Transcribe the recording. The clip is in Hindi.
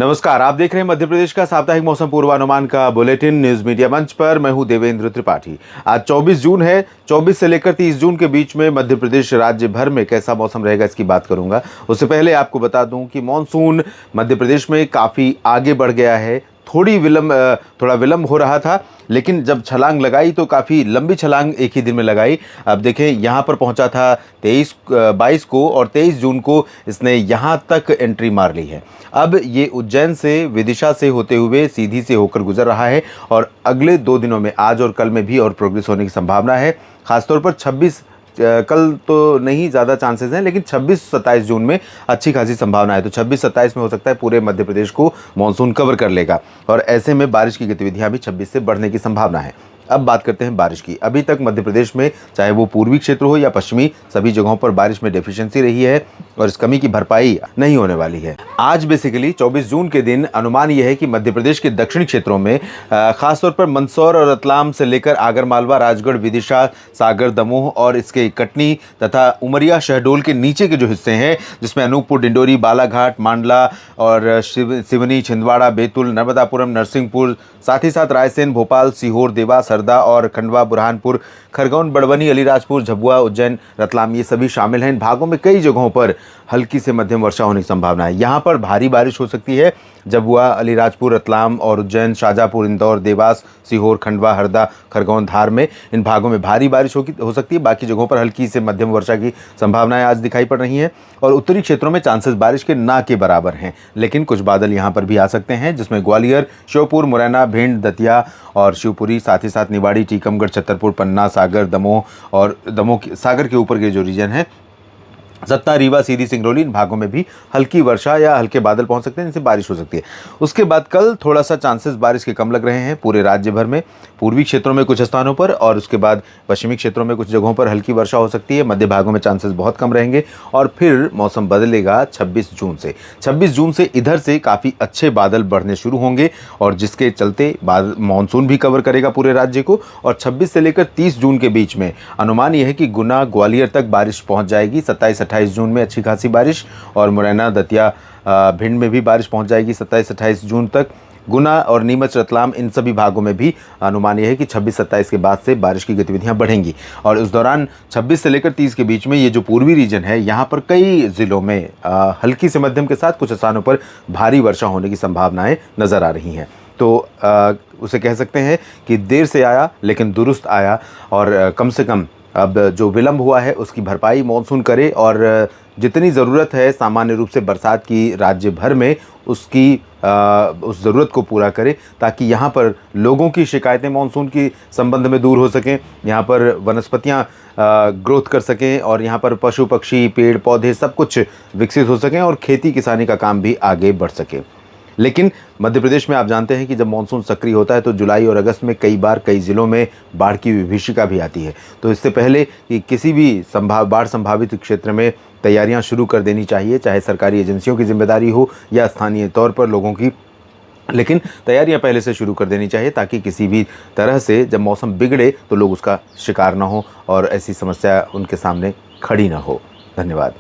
नमस्कार, आप देख रहे हैं मध्य प्रदेश का साप्ताहिक मौसम पूर्वानुमान का बुलेटिन न्यूज मीडिया मंच पर। मैं हूं देवेंद्र त्रिपाठी। आज 24 जून है। 24 से लेकर 30 जून के बीच में मध्य प्रदेश राज्य भर में कैसा मौसम रहेगा इसकी बात करूंगा। उससे पहले आपको बता दूं कि मानसून मध्य प्रदेश में काफ़ी आगे बढ़ गया है। थोड़ा विलंब हो रहा था, लेकिन जब छलांग लगाई तो काफ़ी लंबी छलांग एक ही दिन में लगाई। अब देखें, यहाँ पर पहुँचा था 22 को और 23 जून को इसने यहाँ तक एंट्री मार ली है। अब ये उज्जैन से, विदिशा से होते हुए सीधी से होकर गुजर रहा है और अगले 2 दिनों में, आज और कल में भी और प्रोग्रेस होने की संभावना है। खासतौर पर 26 कल तो नहीं ज़्यादा चांसेस हैं, लेकिन 26-27 जून में अच्छी खासी संभावना है। तो 26-27 में हो सकता है पूरे मध्य प्रदेश को मानसून कवर कर लेगा और ऐसे में बारिश की गतिविधियां भी 26 से बढ़ने की संभावना है। अब बात करते हैं बारिश की। अभी तक मध्य प्रदेश में, चाहे वो पूर्वी क्षेत्र हो या पश्चिमी, सभी जगहों पर बारिश में डेफिशिएंसी रही है और इस कमी की भरपाई नहीं होने वाली है। आज बेसिकली 24 जून के दिन अनुमान यह है कि मध्य प्रदेश के दक्षिणी क्षेत्रों में, खासतौर पर मंदसौर और रतलाम से लेकर आगरमालवा, राजगढ़, विदिशा, सागर, दमोह और इसके कटनी तथा उमरिया, शहडोल के नीचे के जो हिस्से हैं, जिसमें अनूपपुर, डिंडोरी, बालाघाट, मांडला और सिवनी, छिंदवाड़ा, बैतूल, नर्मदापुरम, नरसिंहपुर, साथ ही साथ रायसेन, भोपाल, सीहोर, देवास, हरदा और खंडवा, बुरहानपुर, खरगोन, बड़वानी, अलीराजपुर, झबुआ, उज्जैन, रतलाम, ये सभी शामिल हैं। इन भागों में कई जगहों पर हल्की से मध्यम वर्षा होने की संभावना है। यहाँ पर भारी बारिश हो सकती है। झबुआ, अलीराजपुर, रतलाम और उज्जैन, शाजापुर, इंदौर, देवास, सीहोर, खंडवा, हरदा, खरगोन, धार में, इन भागों में भारी बारिश हो सकती है। बाकी जगहों पर हल्की से मध्यम वर्षा की संभावनाएं आज दिखाई पड़ रही हैं और उत्तरी क्षेत्रों में चांसेस बारिश के ना के बराबर हैं, लेकिन कुछ बादल यहाँ पर भी आ सकते हैं, जिसमें ग्वालियर, श्योपुर, मुरैना, भिंड, दतिया और शिवपुरी, साथ ही साथ निवाड़ी, टीकमगढ़, छतरपुर, पन्ना, सागर, दमोह और सागर के ऊपर के जो रीजन है, सत्ता, रीवा, सीधी, सिंगरौली, इन भागों में भी हल्की वर्षा या हल्के बादल पहुंच सकते हैं, जिनसे बारिश हो सकती है। उसके बाद कल थोड़ा सा चांसेस बारिश के कम लग रहे हैं पूरे राज्य भर में। पूर्वी क्षेत्रों में कुछ स्थानों पर और उसके बाद पश्चिमी क्षेत्रों में कुछ जगहों पर हल्की वर्षा हो सकती है। मध्य भागों में चांसेस बहुत कम रहेंगे और फिर मौसम बदलेगा 26 जून से। 26 जून से इधर से काफ़ी अच्छे बादल बढ़ने शुरू होंगे और जिसके चलते मानसून भी कवर करेगा पूरे राज्य को। और 26 से लेकर 30 जून के बीच में अनुमान यह है कि गुना, ग्वालियर तक बारिश पहुँच जाएगी। 27-28 जून में अच्छी खासी बारिश और मुरैना, दतिया, भिंड में भी बारिश पहुंच जाएगी 27-28 जून तक। गुना और नीमच, रतलाम, इन सभी भागों में भी अनुमान यह है कि 26-27 के बाद से बारिश की गतिविधियां बढ़ेंगी और उस दौरान 26 से लेकर 30 के बीच में ये जो पूर्वी रीजन है, यहाँ पर कई ज़िलों में हल्की से मध्यम के साथ कुछ स्थानों पर भारी वर्षा होने की संभावनाएं नज़र आ रही हैं। तो उसे कह सकते हैं कि देर से आया लेकिन दुरुस्त आया और कम से कम अब जो विलंब हुआ है उसकी भरपाई मानसून करे और जितनी ज़रूरत है सामान्य रूप से बरसात की राज्य भर में, उसकी उस ज़रूरत को पूरा करे, ताकि यहाँ पर लोगों की शिकायतें मानसून की संबंध में दूर हो सकें, यहाँ पर वनस्पतियाँ ग्रोथ कर सकें और यहाँ पर पशु पक्षी, पेड़ पौधे सब कुछ विकसित हो सकें और खेती किसानी का काम भी आगे बढ़ सके। लेकिन मध्य प्रदेश में आप जानते हैं कि जब मानसून सक्रिय होता है तो जुलाई और अगस्त में कई बार कई ज़िलों में बाढ़ की विभीषिका भी आती है। तो इससे पहले कि किसी भी बाढ़ संभावित क्षेत्र में तैयारियां शुरू कर देनी चाहिए, चाहे सरकारी एजेंसियों की जिम्मेदारी हो या स्थानीय तौर पर लोगों की, लेकिन तैयारियां पहले से शुरू कर देनी चाहिए ताकि किसी भी तरह से जब मौसम बिगड़े तो लोग उसका शिकार ना हो और ऐसी समस्या उनके सामने खड़ी ना हो। धन्यवाद।